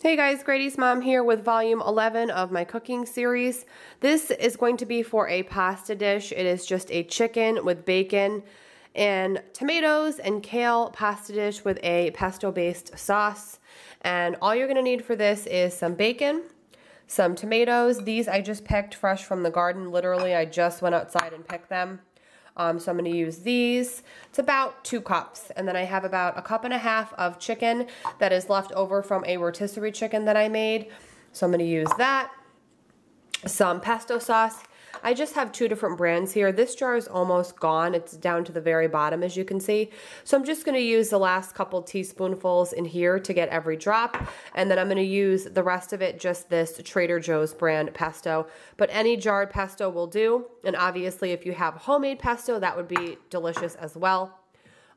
Hey guys, Gradysmom here with volume 11 of my cooking series. This is going to be for a pasta dish. It is just a chicken with bacon and tomatoes and kale pasta dish with a pesto based sauce. And all you're going to need for this is some bacon, some tomatoes. These I just picked fresh from the garden. Literally, I just went outside and picked them. So I'm going to use these. It's about 2 cups. And then I have about 1.5 cups of chicken that is left over from a rotisserie chicken that I made. So I'm going to use that. Some pesto sauce. I just have 2 different brands here. This jar is almost gone. It's down to the very bottom, as you can see. So I'm just going to use the last couple teaspoonfuls in here to get every drop. And then I'm going to use the rest of it, just this Trader Joe's brand pesto. But any jarred pesto will do. And obviously, if you have homemade pesto, that would be delicious as well.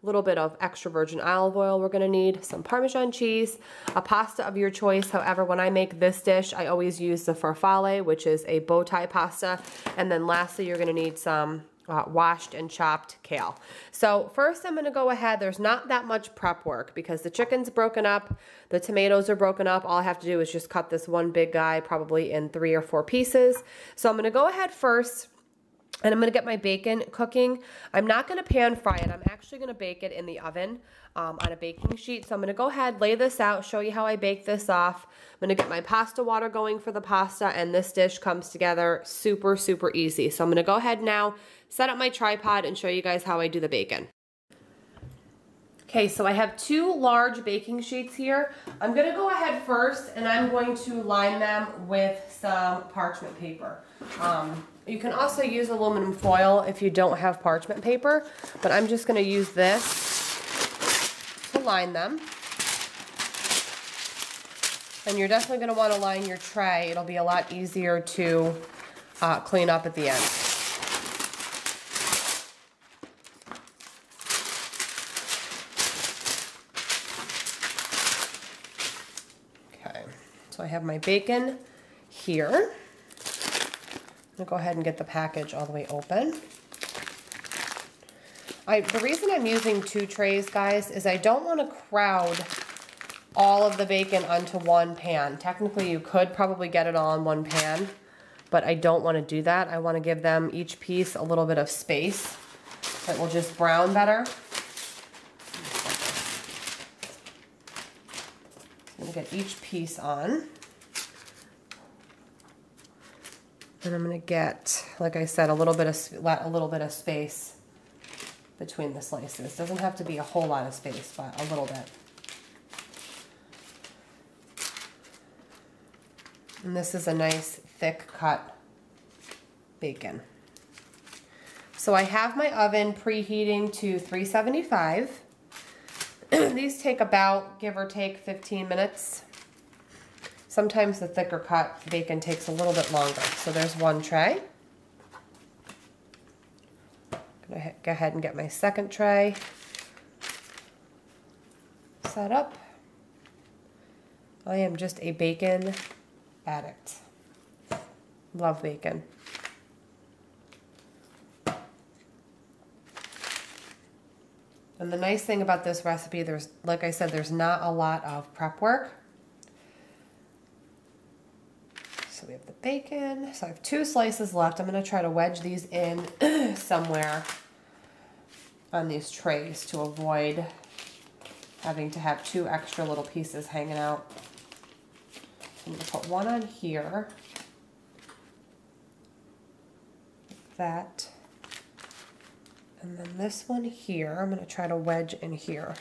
A little bit of extra virgin olive oil we're going to need, some Parmesan cheese, a pasta of your choice. However, when I make this dish, I always use the Farfalle, which is a bow tie pasta. And then lastly, you're going to need some washed and chopped kale. So first I'm going to go ahead. There's not that much prep work because the chicken's broken up, the tomatoes are broken up. All I have to do is just cut this one big guy probably in 3 or 4 pieces. So I'm going to go ahead first. And I'm going to get my bacon cooking. I'm not going to pan fry it. I'm actually going to bake it in the oven on a baking sheet. So I'm going to go ahead, lay this out, show you how I bake this off. I'm going to get my pasta water going for the pasta, and this dish comes together super, super easy. So I'm going to go ahead now, set up my tripod, and show you guys how I do the bacon. Okay, so I have 2 large baking sheets here. I'm going to go ahead first, and I'm going to line them with some parchment paper. You can also use aluminum foil if you don't have parchment paper, but I'm just going to use this to line them. And you're definitely going to want to line your tray. It'll be a lot easier to clean up at the end. Okay, so I have my bacon here. I'm going to go ahead and get the package all the way open. The reason I'm using 2 trays, guys, is I don't want to crowd all of the bacon onto one pan. Technically, you could probably get it all in one pan, but I don't want to do that. I want to give them each piece a little bit of space that will just brown better. I'm going to get each piece on. And I'm going to get, like I said, a little bit of space between the slices. Doesn't have to be a whole lot of space, but a little bit. And this is a nice thick cut bacon. So I have my oven preheating to 375. These take about, give or take, 15 minutes. Sometimes the thicker cut bacon takes a little bit longer. So there's one tray. I'm gonna go ahead and get my second tray set up. I am just a bacon addict. Love bacon. And the nice thing about this recipe, like I said, there's not a lot of prep work. So we have the bacon. So I have 2 slices left. I'm going to try to wedge these in somewhere on these trays to avoid having to have 2 extra little pieces hanging out. I'm going to put one on here, like that. And then this one here, I'm going to try to wedge in here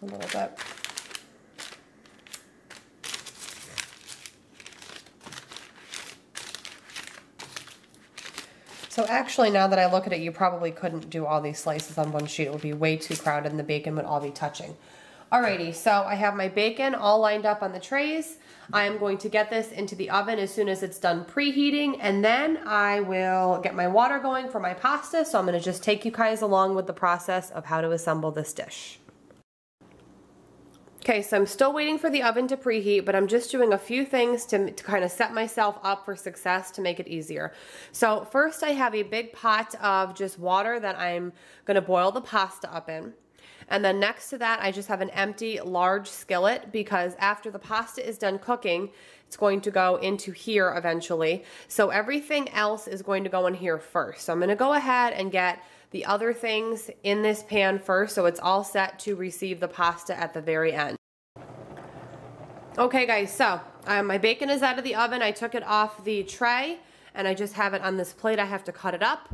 a little bit. So actually, now that I look at it, you probably couldn't do all these slices on one sheet. It would be way too crowded and the bacon would all be touching. Alrighty, so I have my bacon all lined up on the trays. I am going to get this into the oven as soon as it's done preheating, and then I will get my water going for my pasta. So I'm going to just take you guys along with the process of how to assemble this dish. Okay, so I'm still waiting for the oven to preheat, but I'm just doing a few things to kind of set myself up for success to make it easier. So first I have a big pot of just water that I'm going to boil the pasta up in. And then next to that, I just have an empty large skillet because after the pasta is done cooking, it's going to go into here eventually. So everything else is going to go in here first. So I'm gonna go ahead and get the other things in this pan first so it's all set to receive the pasta at the very end. Okay guys, so my bacon is out of the oven. I took it off the tray and I just have it on this plate. I have to cut it up.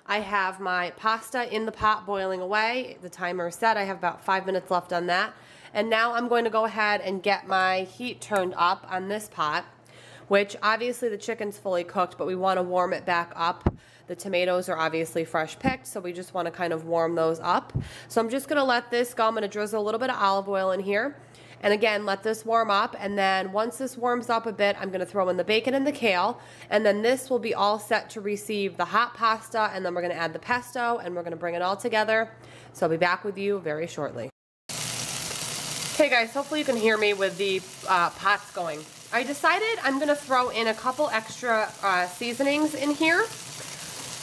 I have my pasta in the pot boiling away. The timer is set. I have about 5 minutes left on that. And now I'm going to go ahead and get my heat turned up on this pot, which obviously the chicken's fully cooked, but we want to warm it back up. The tomatoes are obviously fresh picked, so we just want to kind of warm those up. So I'm just going to let this go. I'm going to drizzle a little bit of olive oil in here. And again, let this warm up, and then once this warms up a bit, I'm gonna throw in the bacon and the kale, and then this will be all set to receive the hot pasta, and then we're gonna add the pesto, and we're gonna bring it all together. So I'll be back with you very shortly. Okay guys, hopefully you can hear me with the pots going. I decided I'm gonna throw in a couple extra seasonings in here.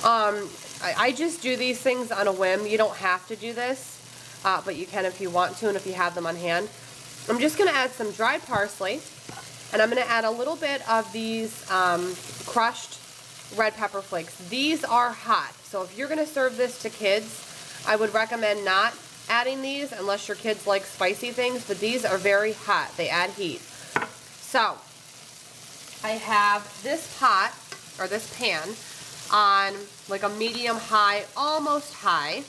I just do these things on a whim. You don't have to do this, but you can if you want to and if you have them on hand. I'm just going to add some dried parsley, and I'm going to add a little bit of these crushed red pepper flakes. These are hot, so if you're going to serve this to kids, I would recommend not adding these unless your kids like spicy things, but these are very hot. They add heat. So I have this pot, or this pan, on like a medium high, almost high,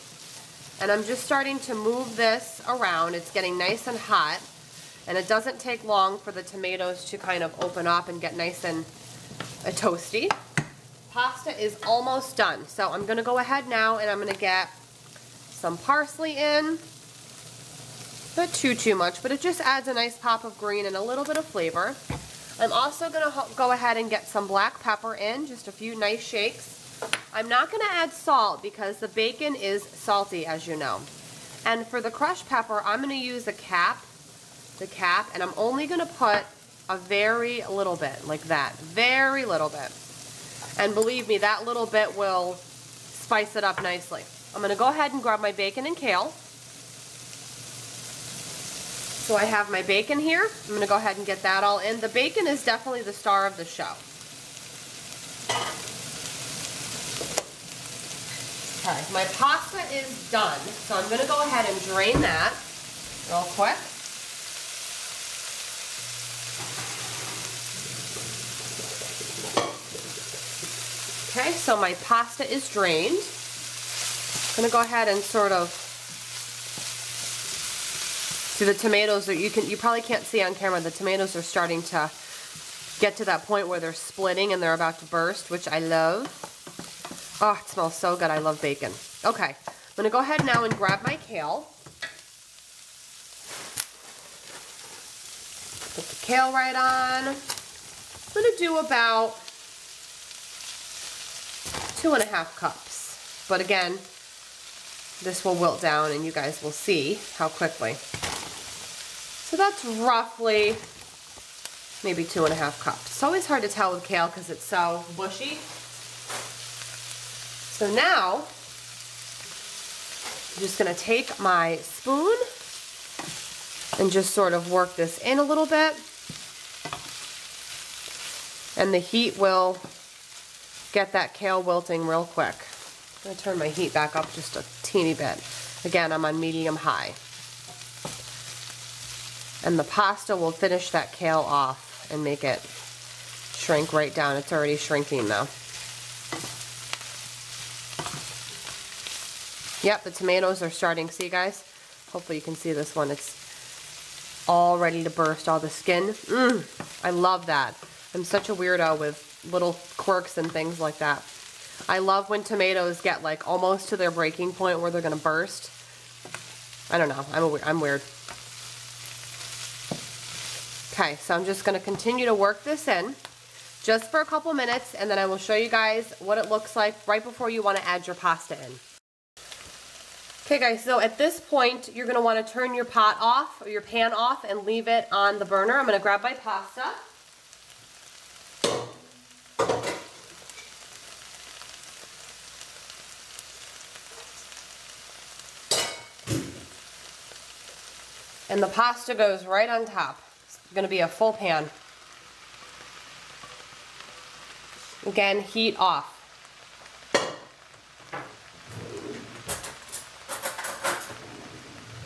and I'm just starting to move this around. It's getting nice and hot. And it doesn't take long for the tomatoes to kind of open up and get nice and toasty. Pasta is almost done. So I'm gonna go ahead now and I'm gonna get some parsley in. Not too much, but it just adds a nice pop of green and a little bit of flavor. I'm also gonna go ahead and get some black pepper in, just a few nice shakes. I'm not gonna add salt because the bacon is salty, as you know. And for the crushed pepper, I'm gonna use the cap, and I'm only going to put a very little bit, like that, very little bit. And believe me, that little bit will spice it up nicely. I'm going to go ahead and grab my bacon and kale. So I have my bacon here. I'm going to go ahead and get that all in. The bacon is definitely the star of the show. Okay, my pasta is done, so I'm going to go ahead and drain that real quick. Okay, so my pasta is drained. I'm gonna go ahead and sort of see the tomatoes. You probably can't see on camera. The tomatoes are starting to get to that point where they're splitting and they're about to burst, which I love. Oh, it smells so good. I love bacon. Okay, I'm gonna go ahead now and grab my kale. Put the kale right on. I'm gonna do about 2.5 cups. But again, this will wilt down and you guys will see how quickly. So that's roughly maybe 2.5 cups. It's always hard to tell with kale because it's so bushy. So now, I'm just gonna take my spoon and just sort of work this in a little bit. And the heat will get that kale wilting real quick. I'm going to turn my heat back up just a teeny bit. Again, I'm on medium high. And the pasta will finish that kale off and make it shrink right down. It's already shrinking though. Yep, the tomatoes are starting. See guys? Hopefully you can see this one. It's all ready to burst, all the skin. I love that. I'm such a weirdo with little quirks and things like that. I love when tomatoes get like almost to their breaking point where they're gonna burst. I don't know, I'm weird. Okay, so I'm just gonna continue to work this in just for a couple minutes and then I will show you guys what it looks like right before you wanna add your pasta in. Okay guys, so at this point you're gonna wanna turn your pot off or your pan off and leave it on the burner. I'm gonna grab my pasta. And the pasta goes right on top. It's gonna be a full pan. Again, heat off.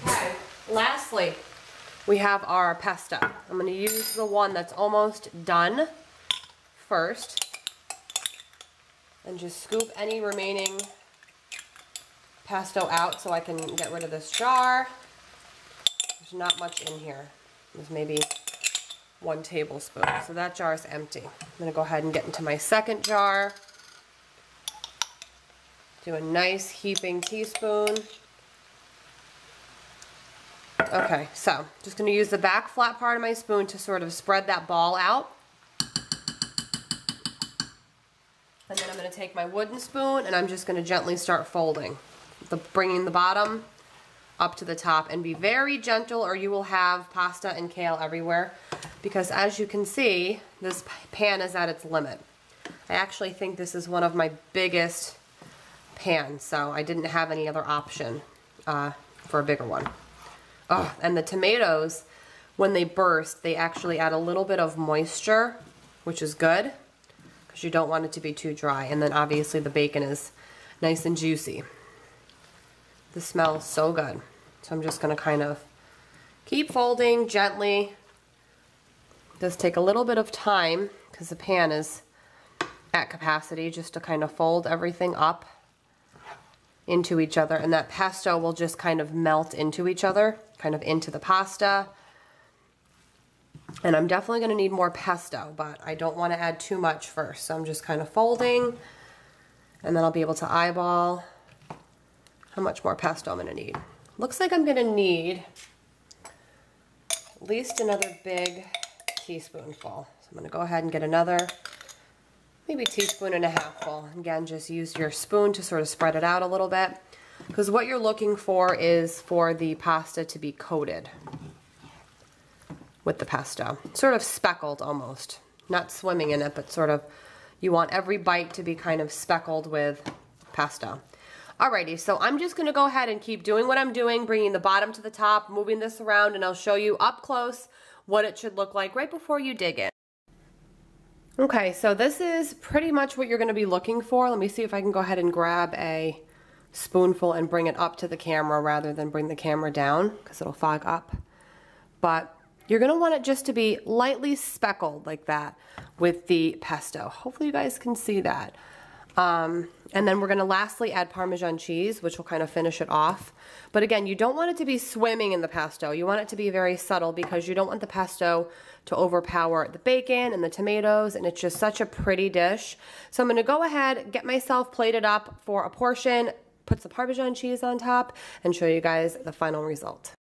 Okay, lastly, we have our pesto. I'm gonna use the one that's almost done first. And just scoop any remaining pesto out so I can get rid of this jar. There's not much in here. There's maybe 1 tablespoon. So that jar is empty. I'm gonna go ahead and get into my second jar. Do a nice heaping teaspoon. Okay, so just gonna use the back flat part of my spoon to sort of spread that ball out. And then I'm gonna take my wooden spoon and I'm just gonna gently start folding. Bringing the bottom up to the top, and be very gentle or you will have pasta and kale everywhere, because as you can see, this pan is at its limit. I actually think this is one of my biggest pans, so I didn't have any other option for a bigger one. Oh, and the tomatoes, when they burst, they actually add a little bit of moisture, which is good, because you don't want it to be too dry. And then obviously the bacon is nice and juicy. This smells so good. So I'm just going to kind of keep folding gently. It does take a little bit of time because the pan is at capacity, just to kind of fold everything up into each other, and that pesto will just kind of melt into each other, kind of into the pasta. And I'm definitely going to need more pesto, but I don't want to add too much first. So I'm just kind of folding, and then I'll be able to eyeball how much more pesto I'm going to need. Looks like I'm going to need at least another big teaspoonful. So I'm going to go ahead and get another, maybe 1.5 teaspoons full. Again, just use your spoon to sort of spread it out a little bit, because what you're looking for is for the pasta to be coated with the pesto. Sort of speckled almost. Not swimming in it, but sort of, you want every bite to be kind of speckled with pesto. Alrighty, so I'm just going to go ahead and keep doing what I'm doing, bringing the bottom to the top, moving this around, and I'll show you up close what it should look like right before you dig in. Okay, so this is pretty much what you're going to be looking for. Let me see if I can go ahead and grab a spoonful and bring it up to the camera rather than bring the camera down, because it'll fog up. But you're going to want it just to be lightly speckled like that with the pesto. Hopefully you guys can see that. And then we're going to lastly add Parmesan cheese, which will kind of finish it off. But again, you don't want it to be swimming in the pesto. You want it to be very subtle, because you don't want the pesto to overpower the bacon and the tomatoes, and it's just such a pretty dish. So I'm going to go ahead, get myself plated up for a portion, put some Parmesan cheese on top, and show you guys the final result.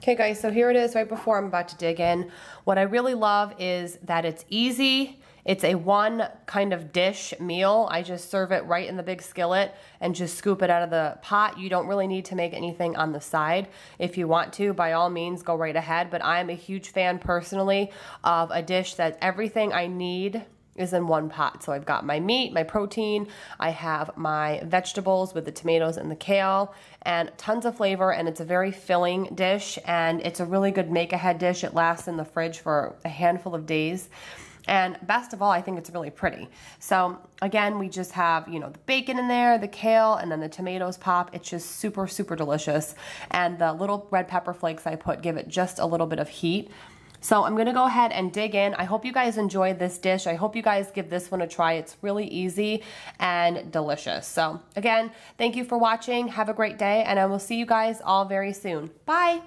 Okay guys, so here it is right before I'm about to dig in. What I really love is that it's easy. It's a one kind of dish meal. I just serve it right in the big skillet and just scoop it out of the pot. You don't really need to make anything on the side. If you want to, by all means, go right ahead. But I'm a huge fan personally of a dish that everything I need is in one pot. So I've got my meat, my protein, I have my vegetables with the tomatoes and the kale, and tons of flavor, and it's a very filling dish, and it's a really good make-ahead dish. It lasts in the fridge for a handful of days. And best of all, I think it's really pretty. So again, we just have, you know, the bacon in there, the kale, and then the tomatoes pop. It's just super, super delicious. And the little red pepper flakes I put give it just a little bit of heat. So I'm gonna go ahead and dig in. I hope you guys enjoyed this dish. I hope you guys give this one a try. It's really easy and delicious. So again, thank you for watching. Have a great day, and I will see you guys all very soon. Bye.